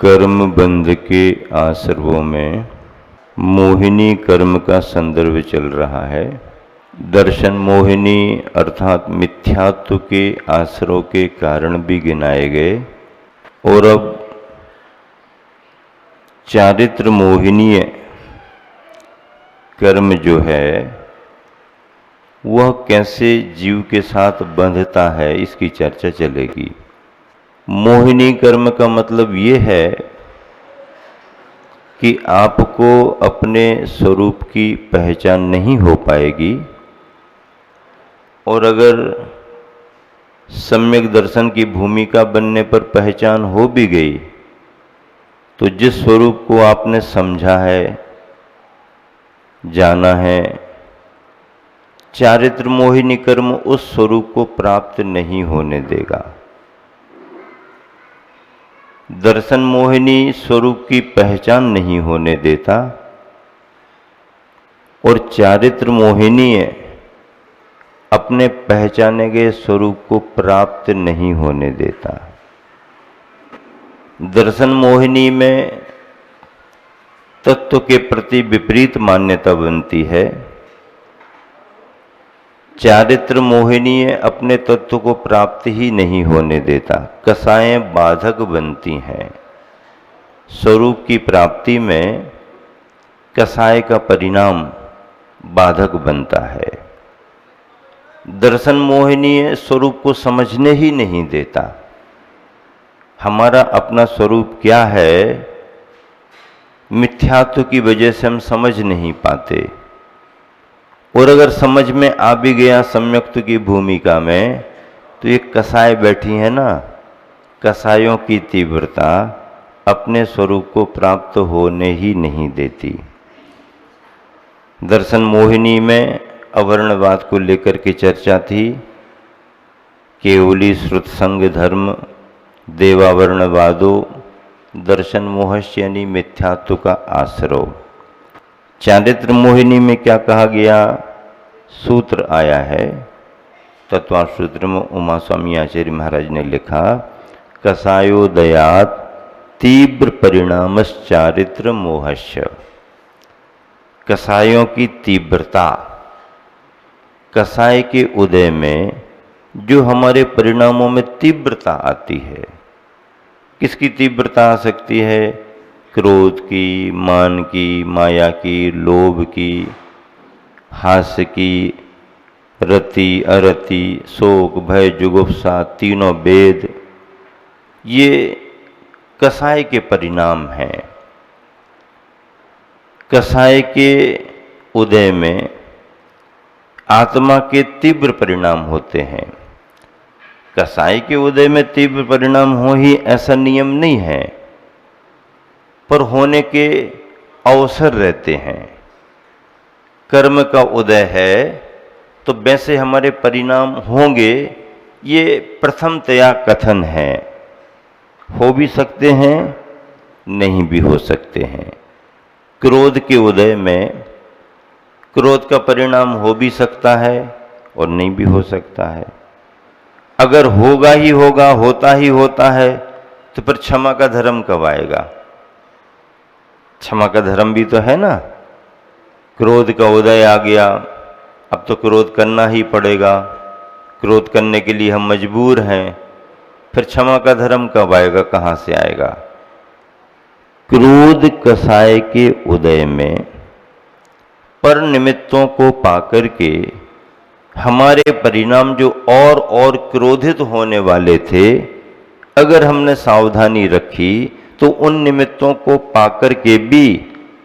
कर्म बंध के आश्रवों में मोहिनी कर्म का संदर्भ चल रहा है। दर्शन मोहिनी अर्थात मिथ्यात्व के आश्रव के कारण भी गिनाए गए और अब चारित्र मोहिनीय कर्म जो है वह कैसे जीव के साथ बंधता है, इसकी चर्चा चलेगी। मोहिनी कर्म का मतलब ये है कि आपको अपने स्वरूप की पहचान नहीं हो पाएगी और अगर सम्यक दर्शन की भूमिका बनने पर पहचान हो भी गई तो जिस स्वरूप को आपने समझा है, जाना है, चारित्र मोहिनी कर्म उस स्वरूप को प्राप्त नहीं होने देगा। दर्शन मोहिनी स्वरूप की पहचान नहीं होने देता और चारित्र मोहिनी अपने पहचाने गए स्वरूप को प्राप्त नहीं होने देता। दर्शन मोहिनी में तत्व के प्रति विपरीत मान्यता बनती है। चारित्र मोहिनी अपने तत्व को प्राप्त ही नहीं होने देता, कसाएं बाधक बनती हैं। स्वरूप की प्राप्ति में कसाय का परिणाम बाधक बनता है। दर्शन मोहिनी स्वरूप को समझने ही नहीं देता। हमारा अपना स्वरूप क्या है, मिथ्यात्व की वजह से हम समझ नहीं पाते और अगर समझ में आ भी गया सम्यक्त की भूमिका में तो ये कसाय बैठी है ना, कसायों की तीव्रता अपने स्वरूप को प्राप्त होने ही नहीं देती। दर्शन मोहिनी में अवर्णवाद को लेकर के चर्चा थी। केवली श्रुत संग धर्म देवावर्णवादो दर्शन मोहस्य यानी मिथ्यात्व का आश्रव। चारित्र मोहिनी में क्या कहा गया, सूत्र आया है तत्वासूत्र में। उमा स्वामी आचार्य महाराज ने लिखा, कसायोदयात तीव्र परिणामश्चारित्र मोहस्य। कसायों की तीव्रता, कसाय के उदय में जो हमारे परिणामों में तीव्रता आती है। किसकी तीव्रता आ सकती है, क्रोध की, मान की, माया की, लोभ की, हास्य की, रति अरति, शोक भय जुगुप्सा, तीनों भेद, ये कसाय के परिणाम हैं। कसाय के उदय में आत्मा के तीव्र परिणाम होते हैं। कसाय के उदय में तीव्र परिणाम हो ही ऐसा नियम नहीं है, पर होने के अवसर रहते हैं। कर्म का उदय है तो वैसे हमारे परिणाम होंगे, ये प्रथमतया कथन है। हो भी सकते हैं, नहीं भी हो सकते हैं। क्रोध के उदय में क्रोध का परिणाम हो भी सकता है और नहीं भी हो सकता है। अगर होगा ही होगा, होता ही होता है, तो फिर क्षमा का धर्म कब आएगा? क्षमा का धर्म भी तो है ना। क्रोध का उदय आ गया, अब तो क्रोध करना ही पड़ेगा, क्रोध करने के लिए हम मजबूर हैं, फिर क्षमा का धर्म कब आएगा, कहाँ से आएगा? क्रोध कसाय के उदय में पर निमित्तों को पाकर के हमारे परिणाम जो और क्रोधित होने वाले थे, अगर हमने सावधानी रखी तो उन निमित्तों को पाकर के भी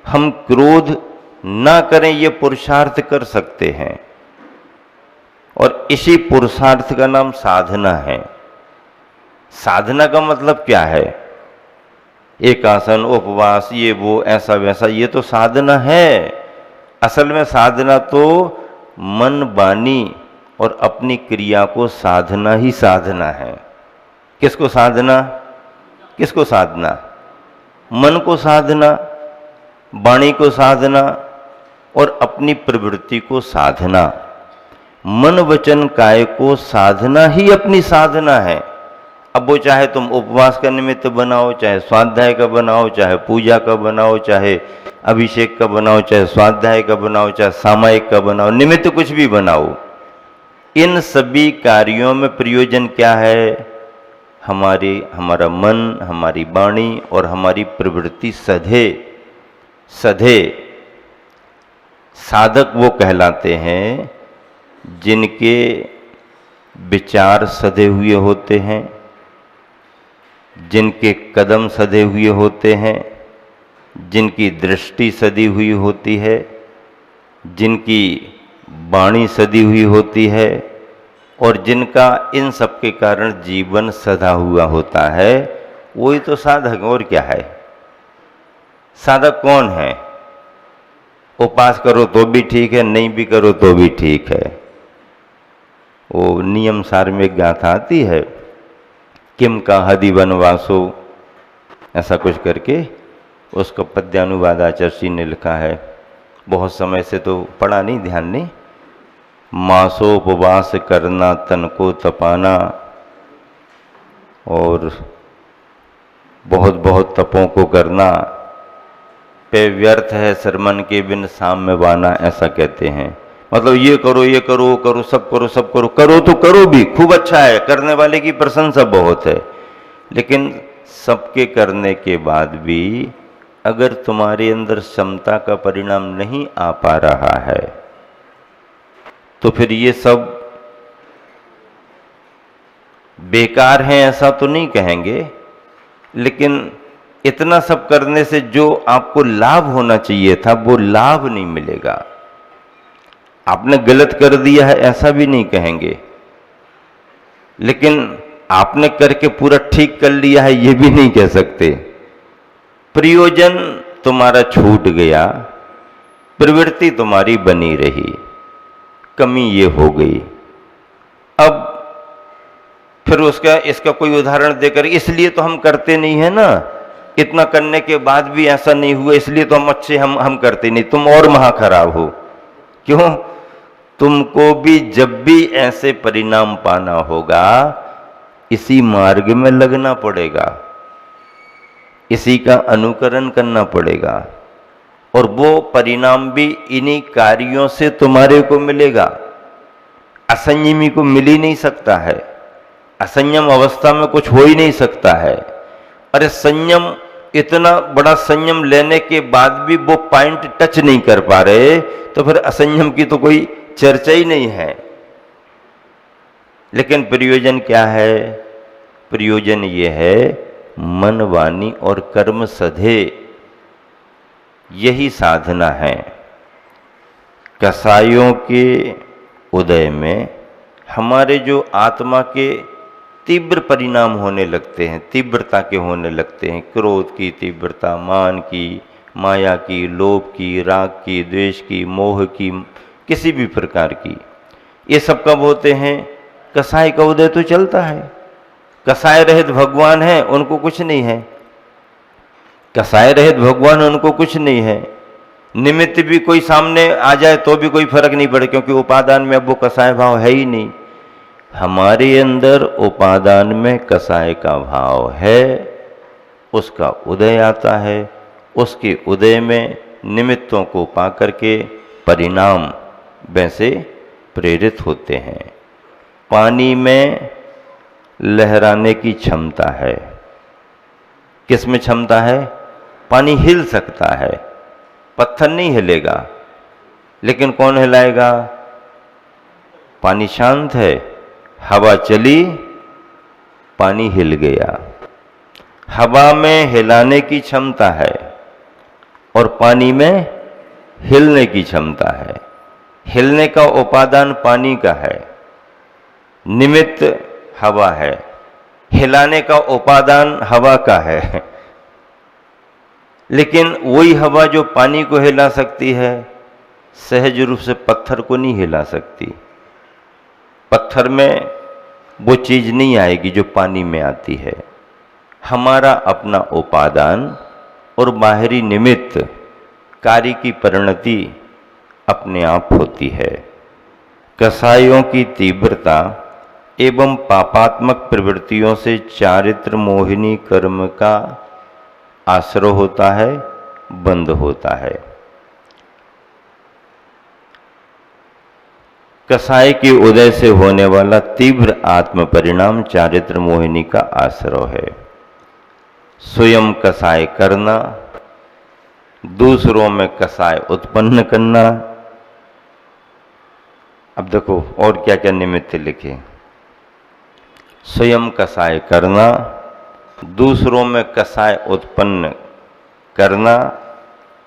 हम क्रोध ना करें, ये पुरुषार्थ कर सकते हैं। और इसी पुरुषार्थ का नाम साधना है। साधना का मतलब क्या है? एक आसन, उपवास, ये वो, ऐसा वैसा, ये तो साधना है। असल में साधना तो मन, वाणी और अपनी क्रिया को साधना ही साधना है। किसको साधना? किसको साधना? मन को साधना, वाणी को साधना और अपनी प्रवृत्ति को साधना। मन वचन काय को साधना ही अपनी साधना है। अब वो चाहे तुम उपवास का निमित्त बनाओ, चाहे स्वाध्याय का बनाओ, चाहे पूजा का बनाओ, चाहे अभिषेक का बनाओ, चाहे स्वाध्याय का बनाओ, चाहे सामायिक का बनाओ, निमित्त कुछ भी बनाओ, इन सभी कार्यों में प्रयोजन क्या है? हमारा मन, हमारी वाणी और हमारी प्रवृत्ति सधे। साधक वो कहलाते हैं जिनके विचार सधे हुए होते हैं, जिनके कदम सधे हुए होते हैं, जिनकी दृष्टि सधी हुई होती है, जिनकी वाणी सधी हुई होती है और जिनका इन सब के कारण जीवन सधा हुआ होता है, वही तो साधक। और क्या है? साधक कौन है? उपास करो तो भी ठीक है, नहीं भी करो तो भी ठीक है। वो नियम सार में एक गाथा आती है, किम का हदि वनवासो, ऐसा कुछ करके उसका पद्यानुवाद आचार्य ने लिखा है। बहुत समय से तो पढ़ा नहीं, ध्यान नहीं। मासोपवास करना, तन को तपाना और बहुत बहुत तपों को करना, पे व्यर्थ है सरमन के बिन साम्य बाना, ऐसा कहते हैं। मतलब ये करो, ये करो, वो करो, सब करो, सब करो, करो तो करो भी, खूब अच्छा है, करने वाले की प्रशंसा बहुत है, लेकिन सबके करने के बाद भी अगर तुम्हारे अंदर क्षमता का परिणाम नहीं आ पा रहा है तो फिर ये सब बेकार हैं ऐसा तो नहीं कहेंगे, लेकिन इतना सब करने से जो आपको लाभ होना चाहिए था वो लाभ नहीं मिलेगा। आपने गलत कर दिया है ऐसा भी नहीं कहेंगे, लेकिन आपने करके पूरा ठीक कर लिया है ये भी नहीं कह सकते। प्रयोजन तुम्हारा छूट गया, प्रवृत्ति तुम्हारी बनी रही, कमी ये हो गई। अब फिर इसका कोई उदाहरण देकर, इसलिए तो हम करते नहीं है ना, इतना करने के बाद भी ऐसा नहीं हुआ इसलिए तो हम अच्छे हम करते नहीं, तुम और महा खराब हो। क्यों? तुमको भी जब भी ऐसे परिणाम पाना होगा इसी मार्ग में लगना पड़ेगा, इसी का अनुकरण करना पड़ेगा, और वो परिणाम भी इन्हीं कार्यों से तुम्हारे को मिलेगा। असंयमी को मिल ही नहीं सकता है, असंयम अवस्था में कुछ हो ही नहीं सकता है। अरे संयम, इतना बड़ा संयम लेने के बाद भी वो पॉइंट टच नहीं कर पा रहे तो फिर असंयम की तो कोई चर्चा ही नहीं है। लेकिन प्रयोजन क्या है? प्रयोजन ये है मन, वाणी और कर्म सधे, यही साधना है। कसाइयों के उदय में हमारे जो आत्मा के तीव्र परिणाम होने लगते हैं, तीव्रता के होने लगते हैं, क्रोध की तीव्रता, मान की, माया की, लोभ की, राग की, द्वेष की, मोह की, किसी भी प्रकार की, ये सब कब होते हैं? कसाई का उदय तो चलता है। कसाय रहित भगवान है, उनको कुछ नहीं है। कसाय रहित भगवान, उनको कुछ नहीं है। निमित्त भी कोई सामने आ जाए तो भी कोई फर्क नहीं पड़े, क्योंकि उपादान में अब वो कसाय भाव है ही नहीं। हमारे अंदर उपादान में कसाय का भाव है, उसका उदय आता है। उसके उदय में निमित्तों को पा करके परिणाम वैसे प्रेरित होते हैं। पानी में लहराने की क्षमता है। किस में क्षमता है? पानी हिल सकता है, पत्थर नहीं हिलेगा, लेकिन कौन हिलाएगा? पानी शांत है, हवा चली, पानी हिल गया। हवा में हिलाने की क्षमता है और पानी में हिलने की क्षमता है। हिलने का उपादान पानी का है, निमित्त हवा है, हिलाने का उपादान हवा का है। लेकिन वही हवा जो पानी को हिला सकती है, सहज रूप से पत्थर को नहीं हिला सकती। पत्थर में वो चीज नहीं आएगी जो पानी में आती है। हमारा अपना उपादान और बाहरी निमित्त, कार्य की परिणति अपने आप होती है। कसाइयों की तीव्रता एवं पापात्मक प्रवृत्तियों से चारित्र मोहिनी कर्म का आश्रय होता है, बंद होता है। कसाय के उदय से होने वाला तीव्र आत्म परिणाम चारित्र मोहिनी का आश्रय है। स्वयं कसाय करना, दूसरों में कसाय उत्पन्न करना। अब देखो और क्या क्या निमित्त लिखे। स्वयं कसाय करना, दूसरों में कसाय उत्पन्न करना,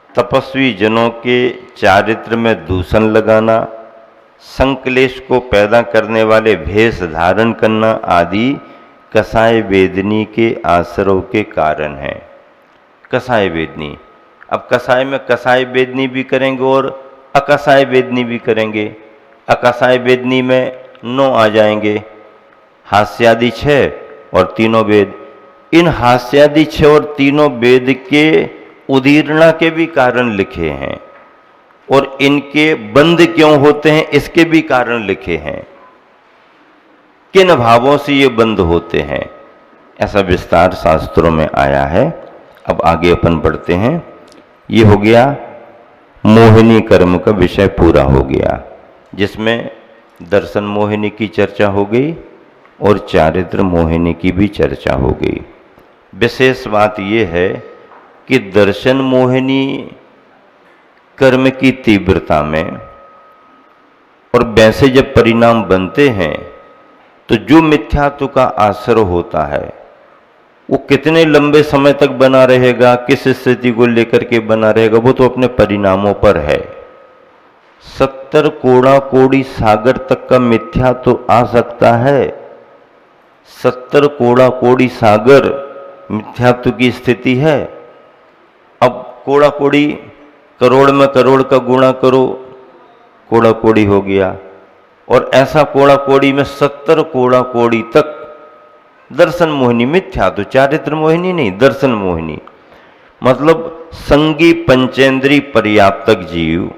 तपस्वी जनों के चारित्र में दूषण लगाना, संक्लेश को पैदा करने वाले भेष धारण करना आदि कसाय वेदनी के आश्रय के कारण है। कसाय वेदनी, अब कसाय में कसाय वेदनी भी करेंगे और अकसाय वेदनी भी करेंगे। अकसाय वेदनी में 9 आ जाएंगे, हास्यादि 6 और तीनों वेद। इन हास्यादि 6 और तीनों वेद के उदीर्णा के भी कारण लिखे हैं और इनके बंद क्यों होते हैं इसके भी कारण लिखे हैं। किन भावों से ये बंद होते हैं, ऐसा विस्तार शास्त्रों में आया है। अब आगे अपन बढ़ते हैं। ये हो गया मोहिनी कर्म का विषय पूरा हो गया, जिसमें दर्शन मोहिनी की चर्चा हो गई और चारित्र मोहिनी की भी चर्चा हो गई। विशेष बात यह है कि दर्शन मोहिनी कर्म की तीव्रता में और वैसे जब परिणाम बनते हैं तो जो मिथ्यात्व का आश्रय होता है वो कितने लंबे समय तक बना रहेगा, किस स्थिति को लेकर के बना रहेगा, वो तो अपने परिणामों पर है। 70 कोड़ा कोड़ी सागर तक का मिथ्यात्व आ सकता है। 70 कोड़ा कोड़ी सागर मिथ्यात्व की स्थिति है। अब कोड़ा कोड़ी करोड़ में करोड़ का गुणा करो, कोड़ा कोड़ी हो गया। और ऐसा कोड़ा कोड़ी में 70 कोड़ा कोड़ी तक दर्शन मोहिनी, मिथ्यात्व, चारित्र मोहिनी नहीं, दर्शन मोहिनी। मतलब संगी पंचेंद्री पर्याप्तक जीव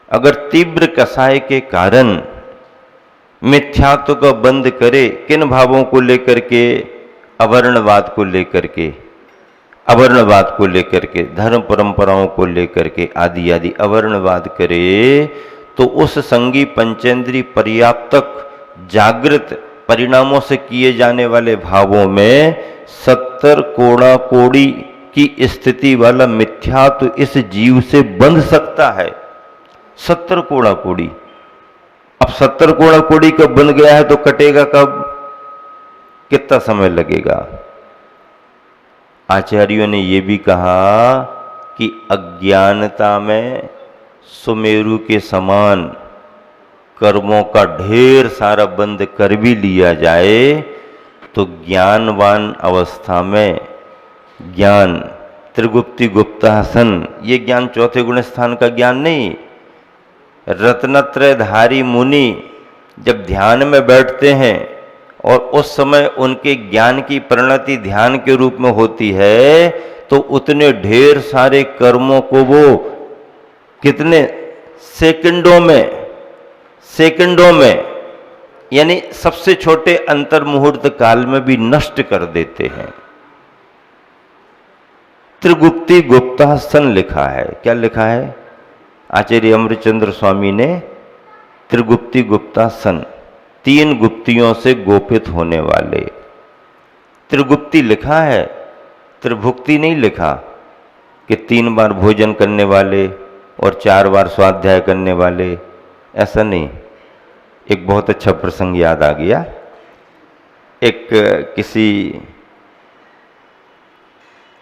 अगर तीव्र कसाय के कारण मिथ्यात्व का बंद करे, किन भावों को लेकर के, अवर्णवाद को लेकर के, अवर्णवाद को लेकर के, धर्म परंपराओं को लेकर के आदि आदि अवर्णवाद करे, तो उस संगी पंचेंद्री पर्याप्तक जागृत परिणामों से किए जाने वाले भावों में 70 कोड़ा कोड़ी की स्थिति वाला मिथ्यात्व इस जीव से बंध सकता है। 70 कोड़ा कोड़ी। अब 70 कोड़ा कोड़ी कब बन गया है तो कटेगा कब, कितना समय लगेगा। आचार्यों ने यह भी कहा कि अज्ञानता में सुमेरु के समान कर्मों का ढेर सारा बंद कर भी लिया जाए तो ज्ञानवान अवस्था में ज्ञान त्रिगुप्ति गुप्तासन, ये ज्ञान चौथे गुण स्थान का ज्ञान नहीं। रत्नत्रयधारी मुनि जब ध्यान में बैठते हैं और उस समय उनके ज्ञान की परिणति ध्यान के रूप में होती है तो उतने ढेर सारे कर्मों को वो कितने सेकंडों में यानी सबसे छोटे अंतर मुहूर्त काल में भी नष्ट कर देते हैं। त्रिगुप्ति गुप्तासन लिखा है। क्या लिखा है? आचार्य अमृतचंद्र स्वामी ने त्रिगुप्ति गुप्तासन, 3 गुप्तियों से गोपित होने वाले। त्रिगुप्ति लिखा है, त्रिभुक्ति नहीं लिखा कि 3 बार भोजन करने वाले और 4 बार स्वाध्याय करने वाले, ऐसा नहीं। एक बहुत अच्छा प्रसंग याद आ गया। एक किसी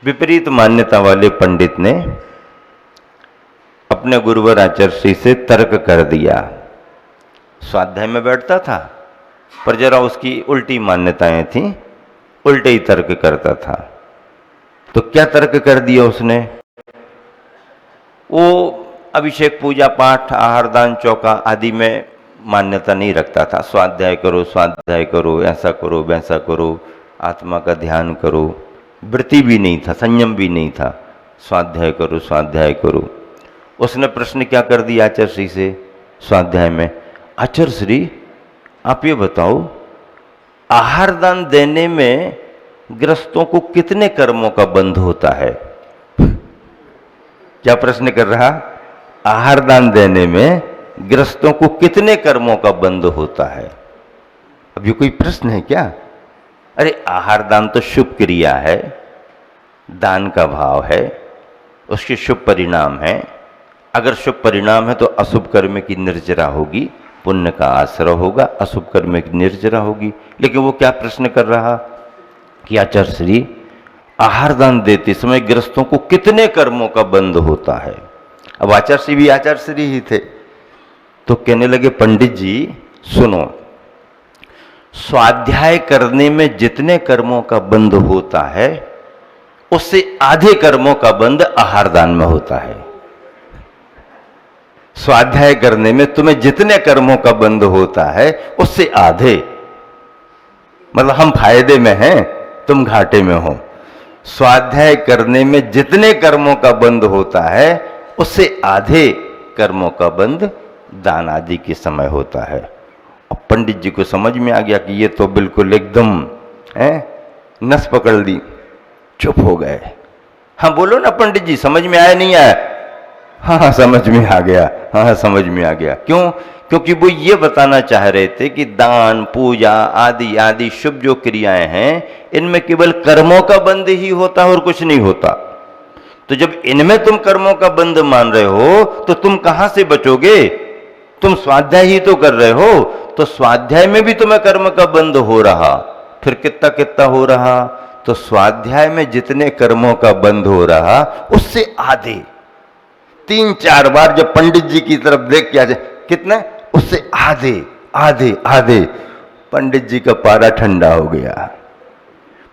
विपरीत मान्यता वाले पंडित ने अपने गुरुवर आचार्य से तर्क कर दिया। स्वाध्याय में बैठता था पर जरा उसकी उल्टी मान्यताएं थीं, उल्टे ही तर्क करता था। तो क्या तर्क कर दिया उसने? वो अभिषेक पूजा पाठ आहार दान चौका आदि में मान्यता नहीं रखता था। स्वाध्याय करो, ऐसा करो वैसा करो, आत्मा का ध्यान करो। वृत्ति भी नहीं था, संयम भी नहीं था। स्वाध्याय करो। उसने प्रश्न क्या कर दिया आचार्य श्री से स्वाध्याय में, आचार्य श्री आप ये बताओ आहार दान देने में गृहस्थों को कितने कर्मों का बंध होता है? क्या प्रश्न कर रहा? आहार दान देने में गृहस्थों को कितने कर्मों का बंध होता है? अब ये कोई प्रश्न है क्या? अरे आहार दान तो शुभ क्रिया है, दान का भाव है, उसके शुभ परिणाम है। अगर शुभ परिणाम है तो अशुभ कर्म की निर्जरा होगी, पुण्य का आश्रय होगा, अशुभ कर्म की निर्जरा होगी। लेकिन वो क्या प्रश्न कर रहा कि आचार्य श्री, आहार दान देते समय गृहस्थों को कितने कर्मों का बंध होता है? अब आचार्य श्री भी आचार्य श्री ही थे, तो कहने लगे पंडित जी सुनो, स्वाध्याय करने में जितने कर्मों का बंध होता है उससे आधे कर्मों का बंध आहार दान में होता है। स्वाध्याय करने में तुम्हें जितने कर्मों का बंध होता है उससे आधे, मतलब हम फायदे में हैं, तुम घाटे में हो। स्वाध्याय करने में जितने कर्मों का बंध होता है उससे आधे कर्मों का बंध दान आदि के समय होता है। और पंडित जी को समझ में आ गया कि ये तो बिल्कुल एकदम है, नस पकड़ दी, चुप हो गए। हाँ बोलो ना पंडित जी, समझ में आया नहीं आया? हाँ समझ में आ गया, हाँ समझ में आ गया। क्यों? क्योंकि वो ये बताना चाह रहे थे कि दान पूजा आदि आदि शुभ जो क्रियाएं हैं इनमें केवल कर्मों का बंध ही होता है और कुछ नहीं होता। तो जब इनमें तुम कर्मों का बंध मान रहे हो तो तुम कहां से बचोगे? तुम स्वाध्याय ही तो कर रहे हो, तो स्वाध्याय में भी तुम्हें कर्म का बंध हो रहा, फिर कितना कितना हो रहा? तो स्वाध्याय में जितने कर्मों का बंध हो रहा उससे आधे, 3-4 बार जब पंडित जी की तरफ देख के आ जाए, कितने? उससे आधे आधे आधे। पंडित जी का पारा ठंडा हो गया।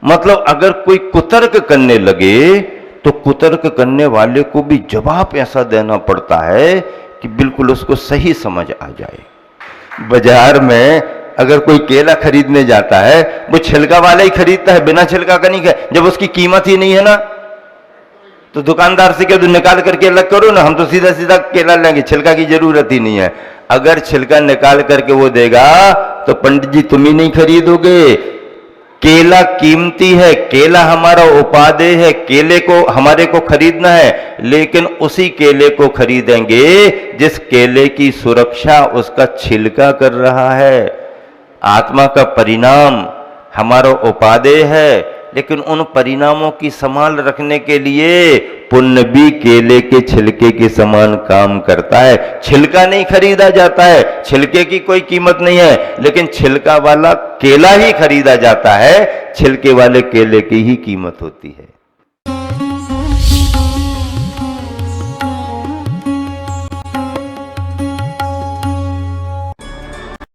मतलब अगर कोई कुतर्क करने लगे तो कुतर्क करने वाले को भी जवाब ऐसा देना पड़ता है कि बिल्कुल उसको सही समझ आ जाए। बाजार में अगर कोई केला खरीदने जाता है, वो छिलका वाला ही खरीदता है, बिना छिलका का नहीं है। जब उसकी कीमत ही नहीं है ना, तो दुकानदार से कह दो निकाल करके अलग करो ना, हम तो सीधा सीधा केला लेंगे, छिलका की जरूरत ही नहीं है। अगर छिलका निकाल करके वो देगा तो पंडित जी तुम ही नहीं खरीदोगे। केला कीमती है, केला हमारा उपादेय है, केले को हमारे को खरीदना है, लेकिन उसी केले को खरीदेंगे जिस केले की सुरक्षा उसका छिलका कर रहा है। आत्मा का परिणाम हमारा उपादेय है, लेकिन उन परिणामों की संभाल रखने के लिए पुण्य भी केले के छिलके के समान काम करता है। छिलका नहीं खरीदा जाता है, छिलके की कोई कीमत नहीं है, लेकिन छिलका वाला केला ही खरीदा जाता है, छिलके वाले केले की ही कीमत होती है।